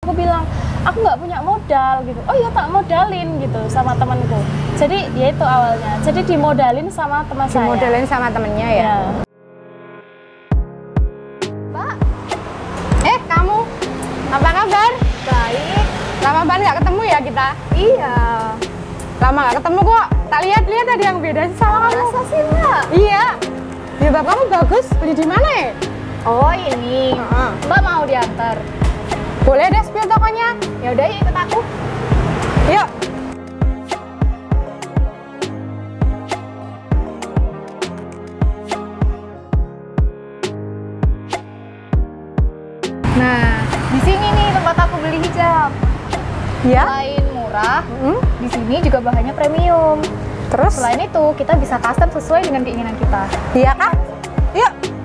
Aku bilang, aku nggak punya modal gitu. Oh ya tak modalin gitu sama temanku. Jadi ya itu awalnya. Jadi dimodalin sama teman saya. Dimodalin sama temennya ya. Mbak, kamu apa kabar? Baik. Lama banget nggak ketemu ya kita? Iya. Lama nggak ketemu kok. Tak lihat-lihat ada yang beda sama kamu. Masa sih Mbak? Iya. Jilbab kamu bagus. Beli di mana ya? Oh ini. Mbak mau diantar? Boleh deh spill tokonya. Ya udah ikut aku. Yuk. Nah, di sini nih tempat aku beli hijab. Ya. Selain murah, di sini juga bahannya premium. Terus? Selain itu, kita bisa custom sesuai dengan keinginan kita. Iya kah? Yuk.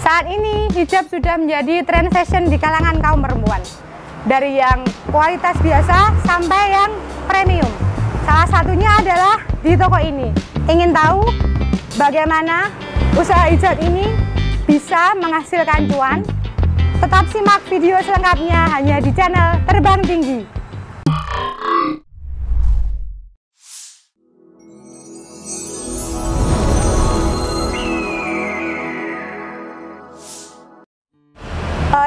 Saat ini hijab sudah menjadi tren fashion di kalangan kaum perempuan. Dari yang kualitas biasa sampai yang premium. Salah satunya adalah di toko ini. Ingin tahu bagaimana usaha hijab ini bisa menghasilkan cuan? Tetap simak video selengkapnya hanya di channel Terbang Tinggi.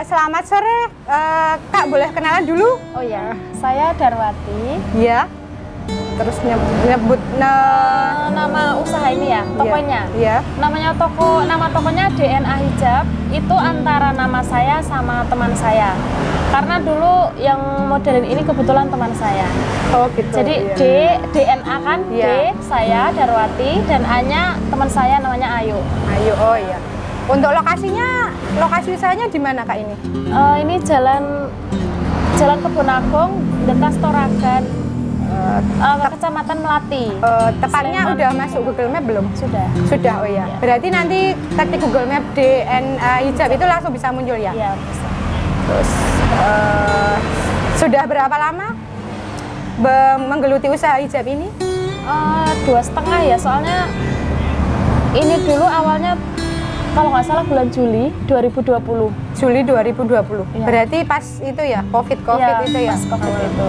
Selamat sore, Kak, boleh kenalan dulu? Oh ya, saya Darwati. Iya. Terus nyebut Nama usaha ini ya, tokonya. Iya. Nama tokonya DNA Hijab. Itu antara nama saya sama teman saya. Karena dulu yang modelin ini kebetulan teman saya. Oh gitu. Jadi iya. DNA kan, Iya. D saya Darwati dan A-nya teman saya namanya Ayu. Ayo, oh iya. Untuk lokasi usahanya di mana Kak ini? Ini Jalan Kebon Agung, dekat Toragan, Kecamatan Melati. Tepatnya Sleman. udah masuk Google Map belum? Sudah. Sudah, oh iya. Berarti nanti ketik Google Map DNA hijab itu langsung bisa muncul ya? Iya, bisa. Terus sudah berapa lama menggeluti usaha hijab ini? 2,5 ya, soalnya ini dulu awalnya kalau nggak salah bulan Juli 2020. Juli 2020. Iya. Berarti pas itu ya, COVID Iya, itu ya? pas COVID itu.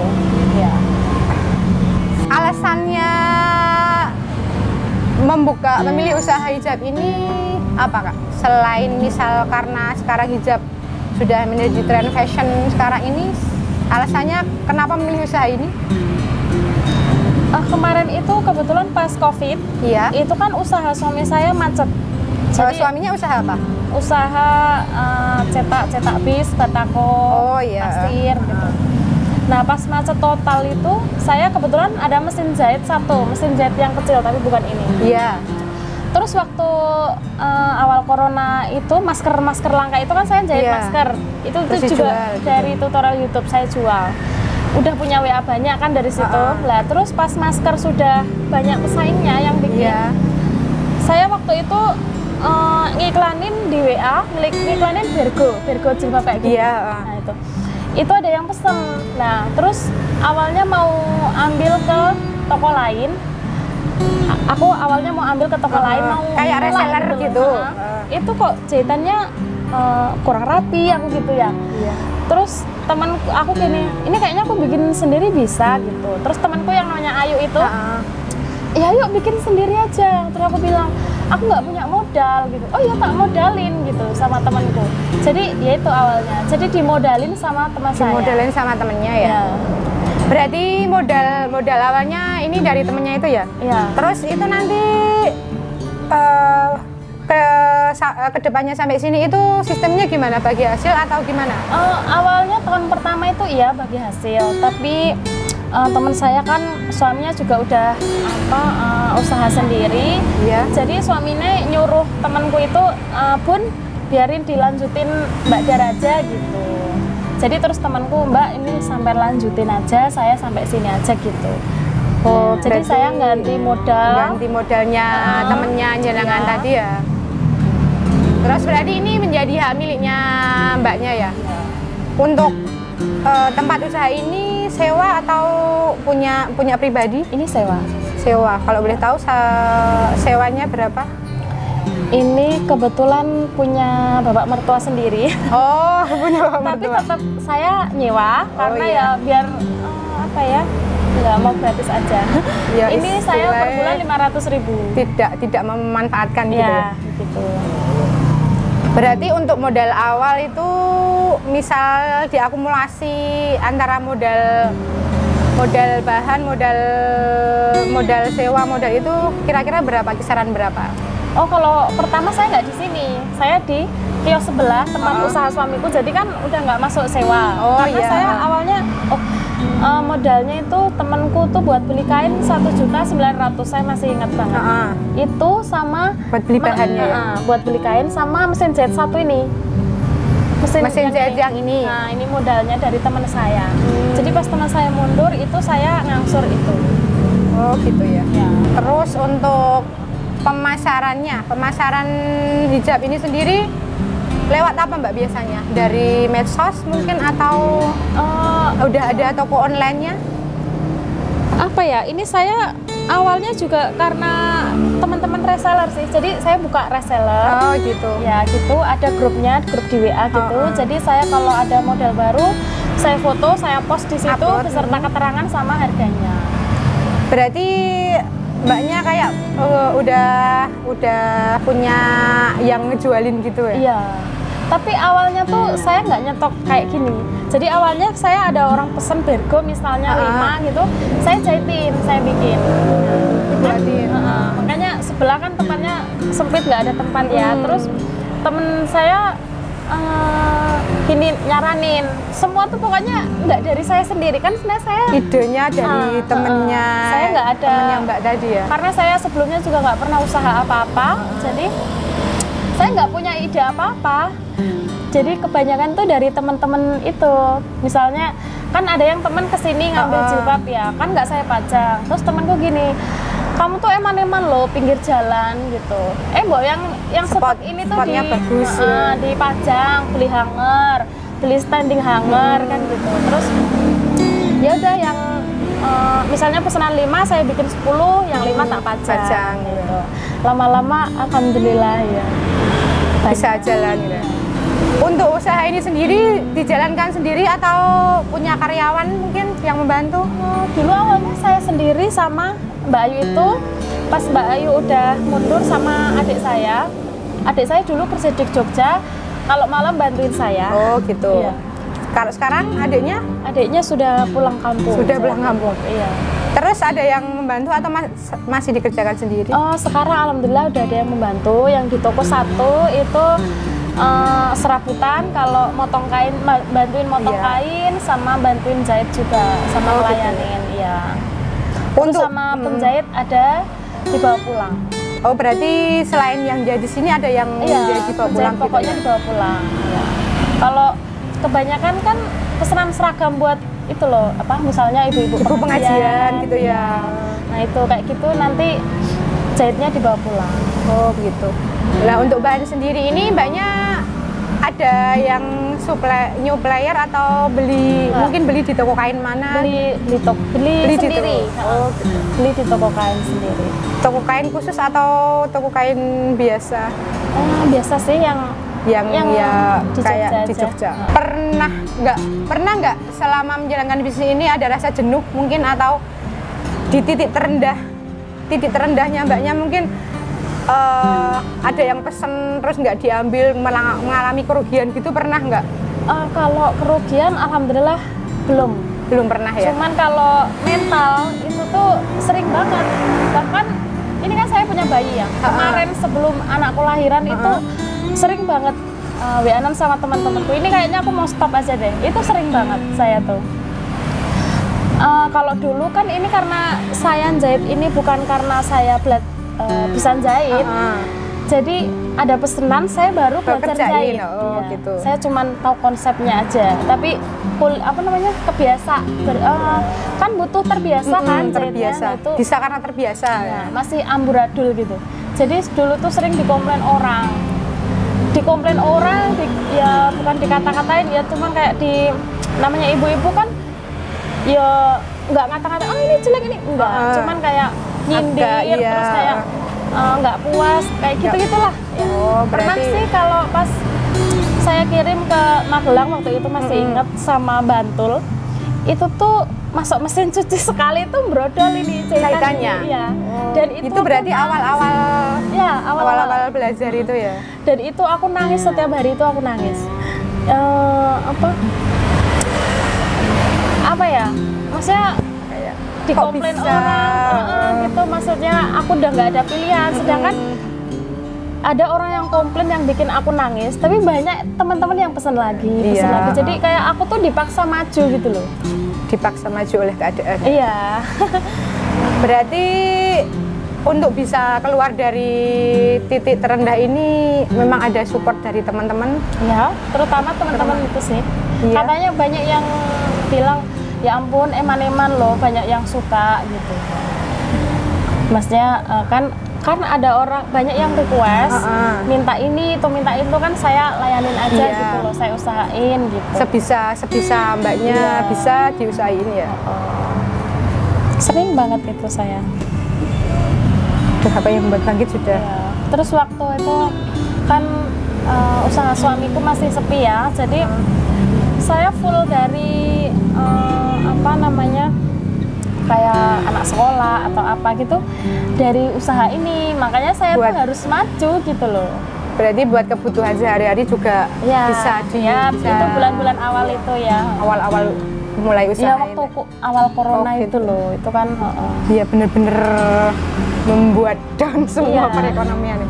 Ya. Alasannya memilih usaha hijab ini apa Kak? Selain misal karena sekarang hijab sudah menjadi tren fashion sekarang ini, alasannya kenapa memilih usaha ini? Kemarin itu kebetulan pas COVID, Iya. itu kan usaha suami saya macet. Jadi Suaminya usaha apa? usaha cetak bis, batako, Oh, iya. pasir gitu. Nah pas macet total itu saya kebetulan ada mesin jahit mesin jahit yang kecil tapi bukan ini. Iya. Terus waktu awal corona itu masker langka itu kan saya jahit Iya. masker. Itu Terus juga dijual, dari tutorial YouTube saya jual. Udah punya WA banyak kan dari situ. Lah terus pas masker sudah banyak pesaingnya yang bikin. Iya. Saya waktu itu ngiklanin di WA, ngiklanin Bergo jilbab kayak gitu. Iya. Nah itu ada yang pesen. Nah terus awalnya mau ambil ke toko lain. Aku awalnya mau ambil ke toko lain, mau kayak nolak reseller gitu. Itu kok jahitannya kurang rapi aku gitu ya. Iya. Terus teman aku gini, ini kayaknya aku bikin sendiri bisa gitu. Terus temanku yang namanya Ayu itu, ya yuk bikin sendiri aja. Terus aku bilang, aku nggak punya modal gitu. Oh ya tak modalin gitu sama temanku. Jadi ya itu awalnya. Jadi dimodalin sama teman saya. Dimodalin sama temennya ya. Ya. Berarti modal awalnya ini dari temennya itu ya? Iya. Terus itu nanti ke depannya sampai sini itu sistemnya gimana, bagi hasil atau gimana? Awalnya tahun pertama itu iya bagi hasil, tapi teman saya kan suaminya juga udah usaha sendiri. Iya. Jadi suaminya nyuruh temanku itu Bun biarin dilanjutin Mbak Dar aja gitu. Jadi terus temanku, Mbak ini sampai lanjutin aja, saya sampai sini aja gitu. Oh, Jadi saya ganti modalnya temennya jenengan iya. tadi ya. Terus berarti ini menjadi hak miliknya mbaknya ya? Untuk tempat usaha ini sewa atau punya pribadi? Ini sewa. Sewa. Kalau boleh tahu sewanya berapa? Ini kebetulan punya bapak mertua sendiri. Oh, punya bapak Tapi mertua. tetap saya nyewa karena iya. ya biar apa ya, nggak mau gratis aja. Ya, Ini saya per istilahnya bulan 500.000. tidak memanfaatkan gitu ya. Gitu. Berarti untuk modal awal itu misal diakumulasi antara modal bahan, modal sewa, modal itu kira-kira berapa, kisaran berapa? Oh, kalau pertama saya nggak di sini, saya di kios sebelah tempat usaha suamiku, jadi kan udah nggak masuk sewa. Oh, Karena iya. saya awalnya modalnya itu temanku tuh buat beli kain 1.900.000, saya masih ingat banget. Itu sama Buat beli bahannya ya? buat beli kain sama mesin jahit satu ini. Mesin jahit yang ini? Nah, ini modalnya dari teman saya. Jadi pas teman saya mundur itu saya ngangsur itu. Oh gitu ya. Ya. Terus untuk pemasaran hijab ini sendiri lewat apa Mbak biasanya? Dari medsos mungkin atau udah ada toko online-nya? Apa ya, ini saya awalnya juga karena teman-teman reseller sih, jadi saya buka reseller. Oh gitu. Ya gitu, ada grupnya, grup di WA gitu. Jadi saya kalau ada model baru, saya foto, saya post di situ Upload. beserta keterangan sama harganya. Berarti Mbaknya kayak udah punya yang ngejualin gitu ya? Iya. Tapi awalnya tuh saya nggak nyetok kayak gini. Jadi awalnya saya ada orang pesen bergo misalnya 5 gitu, saya jahitin, saya bikin. Dibuatin. Makanya sebelah kan tempatnya sempit, nggak ada tempat ya. Terus temen saya gini nyaranin, semua tuh pokoknya nggak dari saya sendiri kan, sebenarnya saya Idenya dari temennya, saya nggak ada, temennya Mbak tadi ya? karena saya sebelumnya juga nggak pernah usaha apa-apa, jadi saya nggak punya ide apa-apa. Jadi kebanyakan tuh dari teman-teman itu, misalnya kan ada yang teman kesini ngambil jilbab ya, kan nggak saya pajang. Terus temanku gini, kamu tuh eman-eman loh pinggir jalan gitu. Mbok yang spot ini tuh bagus, dipajang, beli hanger, beli standing hanger kan gitu. Terus ya udah yang misalnya pesanan 5 saya bikin 10, yang 5 tak pajang gitu. Lama-lama alhamdulillah ya bisa jalan gitu. Untuk usaha ini sendiri dijalankan sendiri atau punya karyawan mungkin yang membantu? Dulu awalnya saya sendiri sama Mbak Ayu itu, pas Mbak Ayu udah mundur sama adik saya dulu kerja di Jogja, kalau malam bantuin saya. Oh gitu. Iya. Kalau sekarang Adiknya sudah pulang kampung. Sudah pulang kampung. Iya. Terus ada yang membantu atau masih dikerjakan sendiri? Oh, sekarang alhamdulillah udah ada yang membantu. Yang di toko 1 itu serabutan, kalau motong kain bantuin motong kain, sama bantuin jahit juga, sama ngelayanin. Iya. Untuk sama penjahit ada dibawa pulang. Oh, berarti selain yang jadi sini ada yang jadi dibawa pulang gitu? Pokoknya dibawa pulang. Ya. Kalau kebanyakan kan pesanan seragam buat itu loh, misalnya ibu-ibu pengajian gitu ya. Nah itu kayak gitu nanti jahitnya dibawa pulang. Oh begitu. Nah untuk bahan sendiri ini Mbaknya ada yang new player atau mungkin beli di toko kain mana? Beli sendiri. Oh, gitu. Beli di toko kain sendiri. Toko kain khusus atau toko kain biasa? Biasa sih yang ya di kayak di Jogja. Pernah nggak selama menjalankan bisnis ini ada rasa jenuh mungkin, atau di titik terendahnya Mbaknya mungkin ada yang pesen terus nggak diambil, mengalami kerugian gitu, pernah nggak? Kalau kerugian alhamdulillah belum Pernah ya? Cuman kalau mental itu tuh sering banget. Bahkan ini kan saya punya bayi ya. Kemarin sebelum anakku lahiran itu sering banget WA-an sama teman-temanku. Ini kayaknya aku mau stop aja deh. Itu sering banget saya tuh. Kalau dulu kan ini karena saya jahit ini bukan karena saya bisa jahit. Jadi ada pesanan saya baru belajar jahit. Gitu. Saya cuman tahu konsepnya aja. Tapi kebiasa kan butuh terbiasa kan terbiasa. Itu bisa karena terbiasa ya. Masih amburadul gitu. Jadi dulu tuh sering dikomplain orang. Ya bukan dikata-katain ya, cuman kayak namanya ibu-ibu kan ya nggak ngata-ngatain oh ini jelek ini enggak, cuman kayak nyindir terus kayak nggak puas kayak gitu-gitulah ya. Pernah sih kalau pas saya kirim ke Magelang waktu itu masih ingat sama Bantul, itu tuh masuk mesin cuci sekali tuh brodol ini jahitannya. Iya. Dan itu berarti awal-awal belajar itu ya. Dan itu aku nangis setiap hari itu aku nangis. Apa ya? Maksudnya dikomplain orang gitu, maksudnya aku udah nggak ada pilihan, sedangkan ada orang yang komplain yang bikin aku nangis, tapi banyak teman-teman yang pesen lagi, jadi kayak aku tuh dipaksa maju gitu loh, dipaksa maju oleh keadaan. Iya. Berarti untuk bisa keluar dari titik terendah ini memang ada support dari teman-teman ya, terutama teman-teman itu sih. Katanya banyak yang bilang ya ampun eman-eman loh, banyak yang suka gitu. Maksudnya kan ada orang banyak yang request minta ini atau minta itu, kan saya layanin aja gitu loh, saya usahain gitu. Sebisa mbaknya bisa diusahain ya. Sering banget itu saya. Apa yang membuat bangkit sudah. Terus waktu itu kan usaha suamiku masih sepi ya, jadi saya full dari kayak anak sekolah atau apa gitu dari usaha ini, makanya saya tuh harus maju gitu loh. Berarti buat kebutuhan sehari-hari juga bisa itu bulan-bulan awal itu ya, awal-awal mulai usaha waktu awal corona itu loh, itu kan iya bener-bener membuat down semua perekonomian.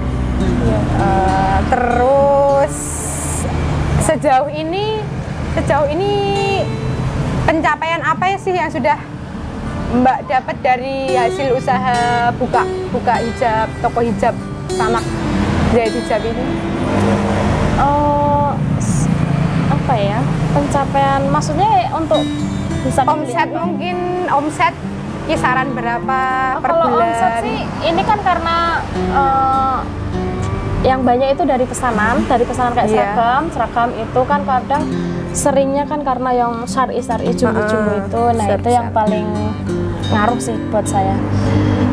Terus sejauh ini pencapaian apa sih yang sudah Mbak dapat dari hasil usaha buka hijab, toko hijab sama jahit hijab ini? Apa ya pencapaian, maksudnya untuk bisa omset mungkin omset kisaran berapa per kalau bulan? Omset sih ini kan karena yang banyak itu dari pesanan kayak seragam itu kan kadang seringnya kan karena yang syari jumbo-jumbo itu, nah itu yang paling ngaruh sih buat saya.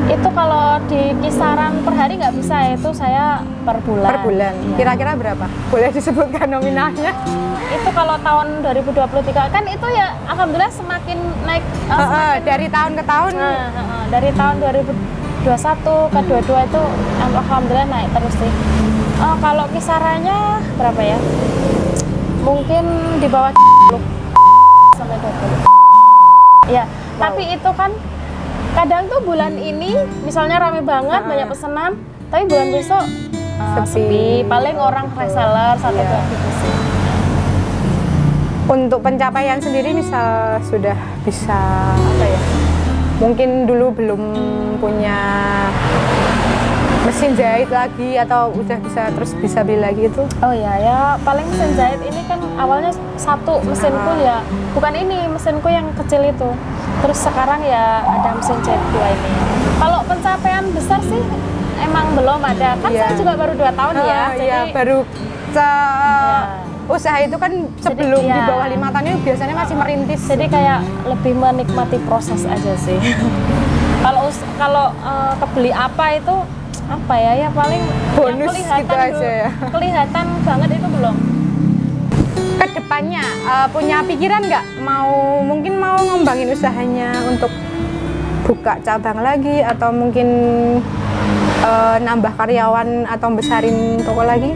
Itu kalau di kisaran per hari nggak bisa, itu saya per bulan. Per bulan. Kira-kira berapa? Boleh disebutkan nominalnya? Itu kalau tahun 2023 kan itu ya alhamdulillah semakin naik. Dari tahun ke tahun. Dari tahun 2021 ke 22 itu alhamdulillah naik terus sih. Kalau kisarannya berapa ya? Mungkin di bawah 10 sampai 20. Ya, tapi itu kan kadang tuh bulan ini misalnya rame banget, banyak pesanan, tapi bulan besok sepi. Paling orang reseller satu dua gitu sih. Untuk pencapaian sendiri misal sudah bisa apa ya? Mungkin dulu belum punya mesin jahit lagi atau udah bisa beli lagi itu? Oh ya paling mesin jahit ini kan awalnya satu mesinku ya, bukan ini mesinku yang kecil itu. Terus sekarang ya ada mesin jahit 2 ini. Kalau pencapaian besar sih emang belum ada, kan saya juga baru 2 tahun ya. Jadi baru usaha itu kan sebelum di bawah 5 tahun itu biasanya masih merintis. Jadi kayak lebih menikmati proses aja sih. Kalau kebeli apa itu apa ya paling bonus gitu aja ya. Kelihatan banget itu belum. Kedepannya punya pikiran nggak mungkin mau ngembangin usahanya untuk buka cabang lagi atau mungkin nambah karyawan atau besarin toko lagi?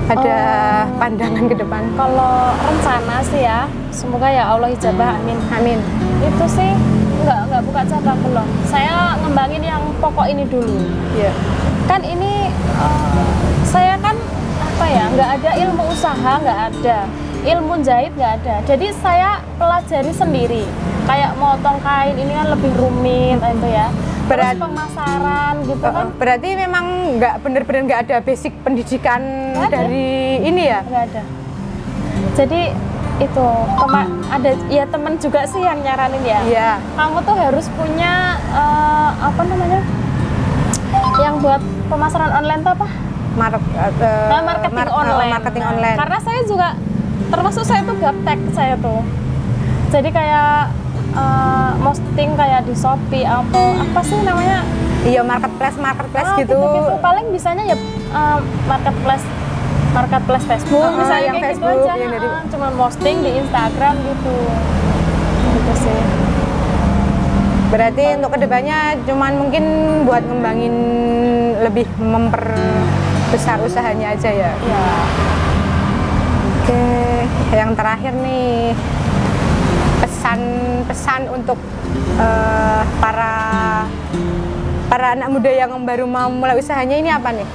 Ada pandangan ke depan? Kalau rencana sih ya, semoga ya Allah ijabah, amin. Amin. Itu sih nggak buka cabang belum. Saya ngembangin yang pokok ini dulu. Iya. Kan ini saya kan apa ya, nggak ada ilmu usaha, nggak ada ilmu jahit, nggak ada. Jadi saya pelajari sendiri. Kayak motong kain ini kan lebih rumit itu ya. Terus pemasaran gitu kan. Berarti memang nggak bener-bener nggak ada basic pendidikan dari ini ya? Nggak ada. Jadi itu ada ya temen juga sih yang nyaranin ya. Iya. Kamu tuh harus punya apa namanya? Yang buat pemasaran online tuh apa? Marketing online. Karena saya juga termasuk saya tuh gaptek saya tuh. Jadi kayak posting kayak di Shopee apa sih namanya? Iya, marketplace gitu. Gitu. Paling bisanya ya marketplace Facebook misalnya yang kayak Facebook, gitu aja. yang dari... Cuma posting di Instagram gitu. Gitu sih. Berarti untuk kedepannya cuman mungkin buat ngembangin lebih memperbesar usahanya aja ya? Iya. Oke, yang terakhir nih pesan untuk para anak muda yang baru mau mulai usahanya ini apa nih?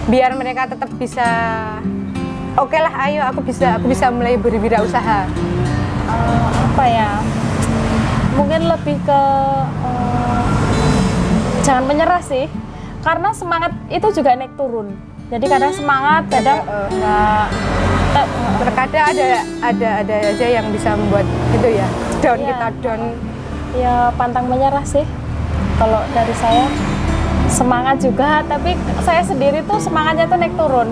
Biar mereka tetap bisa oke lah, ayo aku bisa mulai berwirausaha. Apa ya? Mungkin lebih ke jangan menyerah sih, karena semangat itu juga naik turun. Jadi kadang semangat, kadang enggak. Terkadang ada aja yang bisa membuat itu ya, down ya, kita down. Ya pantang menyerah sih. Kalau dari saya semangat juga, tapi saya sendiri tuh semangatnya tuh naik turun.